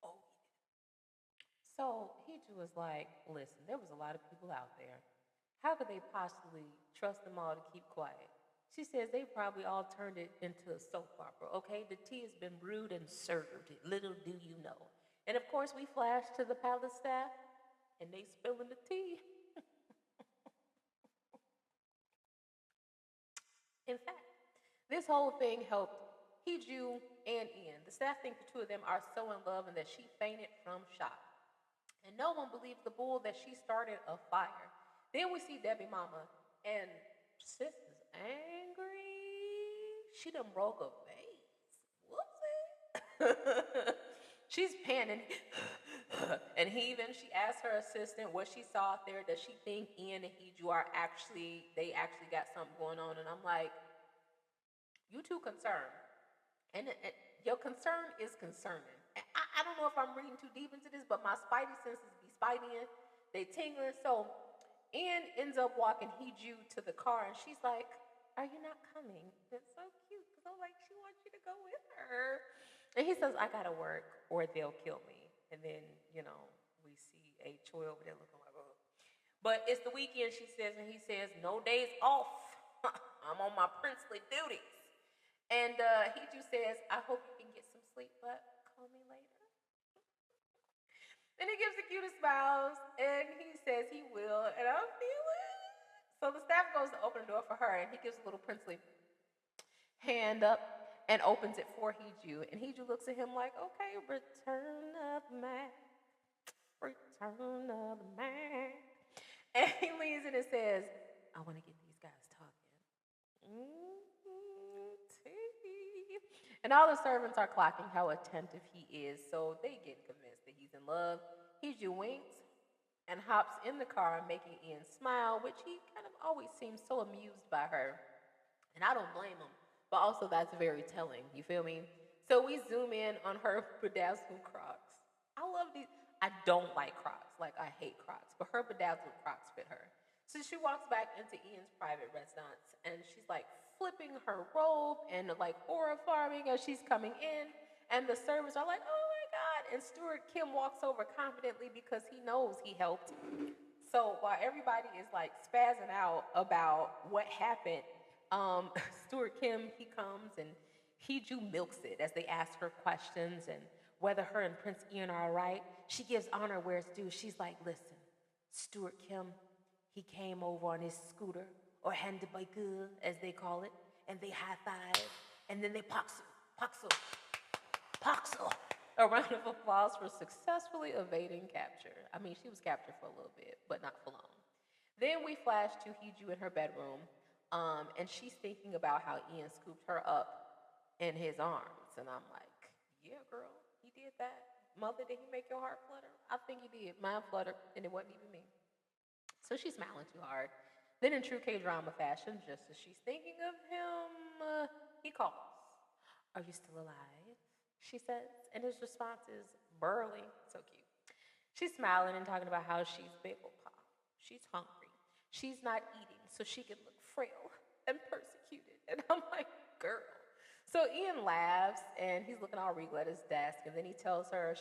Oh yeah. So Hiju was like, listen, there was a lot of people out there. How could they possibly trust them all to keep quiet? She says they probably all turned it into a soap opera, okay? The tea has been brewed and served, little do you know. And of course, we flash to the palace staff, and they spilling the tea. In fact, this whole thing helped Hiju and Ian. The staff think the two of them are so in love and that she fainted from shock. And no one believes the bull that she started a fire. Then we see Debbie Mama, and sis is angry. She done broke a vase. Whoopsie. She's panting and heaving. She asked her assistant what she saw out there. Does she think Ian and Hiju they actually got something going on? And I'm like, you too concerned. And your concern is concerning. I don't know if I'm reading too deep into this, but my spidey senses be spideying. They tingling. So Ian ends up walking Hiju to the car, and she's like, are you not coming? It's so cute because I'm like, she wants you to go with her. And he says, I gotta work or they'll kill me. And then, we see a Choi over there looking like, oh. But it's the weekend, she says, and he says, no days off. I'm on my princely duties. And Hiju says, I hope you can get some sleep, but call me later. And he gives the cutest smiles, and he says he will, and I'm feeling. So the staff goes to open the door for her, and he gives a little princely hand up and opens it for Hiju. And Hiju looks at him like, okay, return of the Mac. Return of the Mac. And he leans in and says, I want to get these guys talking. And all the servants are clocking how attentive he is, so they get convinced that he's in love. Hiju winks and hops in the car, making Ian smile, which he kind of always seems so amused by her. And I don't blame him, but also that's very telling, you feel me? So we zoom in on her bedazzled Crocs. I love these. I don't like Crocs, like I hate Crocs, but her bedazzled Crocs fit her. So she walks back into Ian's private residence, and she's like flipping her robe and like aura farming as she's coming in. And the servants are like, oh my God. And Stuart Kim walks over confidently because he knows he helped. So while everybody is like spazzing out about what happened, Stuart Kim, he comes and Hiju milks it as they ask her questions and whether her and Prince Ian are all right. She gives honor where it's due. She's like, listen, Stuart Kim, he came over on his scooter, or handbike, as they call it, and they high-five, and then they poxel. A round of applause for successfully evading capture. I mean, she was captured for a little bit, but not for long. Then we flash to Hiju in her bedroom, and she's thinking about how Ian scooped her up in his arms, and I'm like, yeah, girl, he did that. Mother, did he make your heart flutter? I think he did. Mine fluttered, and it wasn't even me. So she's smiling too hard. Then in true K-drama fashion, just as she's thinking of him, he calls. Are you still alive? She says. And his response is burly. So cute. She's smiling and talking about how she's bagel pop. She's hungry. She's not eating so she can look frail and persecuted. And I'm like, girl. So Ian laughs, and he's looking all regal at his desk. And then he tells her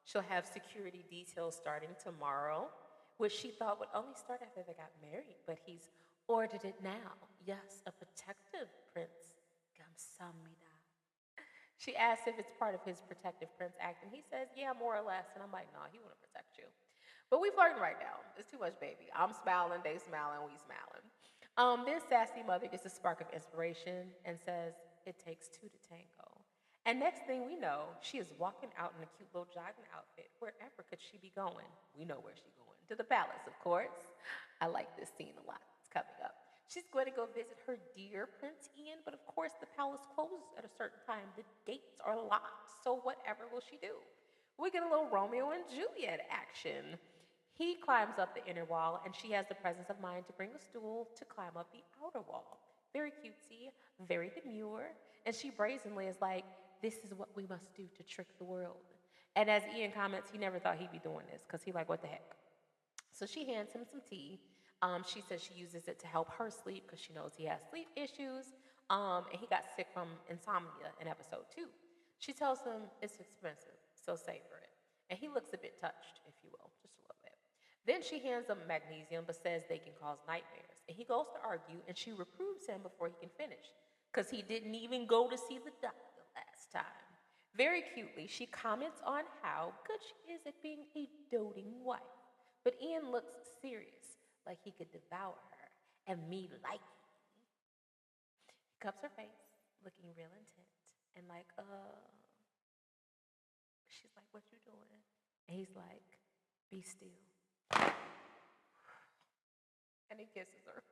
she'll have security details starting tomorrow, which she thought would only start after they got married, but he's ordered it now. Yes, a protective prince. Kamsamida. She asks if it's part of his protective prince act, and he says, yeah, more or less. And I'm like, no, he want to protect you. But we flirting right now. It's too much, baby. I'm smiling, they smiling, we smiling. This sassy mother gets a spark of inspiration and says, it takes two to tango. And next thing we know, she is walking out in a cute little jogging outfit. Wherever could she be going? We know where she's going. To the palace, of course. I like this scene a lot. It's coming up. She's going to go visit her dear Prince Ian, but of course the palace closes at a certain time. The gates are locked, so whatever will she do? We get a little Romeo and Juliet action. He climbs up the inner wall, and she has the presence of mind to bring a stool to climb up the outer wall. Very cutesy, very demure, and she brazenly is like, this is what we must do to trick the world. And as Ian comments, he never thought he'd be doing this because he like, what the heck? So she hands him some tea. She says she uses it to help her sleep because she knows he has sleep issues. And he got sick from insomnia in episode 2. She tells him it's expensive, so savor it. And he looks a bit touched, if you will, just a little bit. Then she hands him magnesium but says they can cause nightmares. And he goes to argue, and she reproves him before he can finish because he didn't even go to see the doctor last time. Very cutely, she comments on how good she is at being a doting wife. But Ian looks serious, like he could devour her, and me like it. He cups her face, looking real intent, and like, she's like, what you doing? And he's like, be still. he kisses her.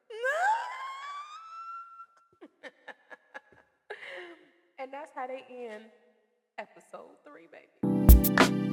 And that's how they end episode 3, baby.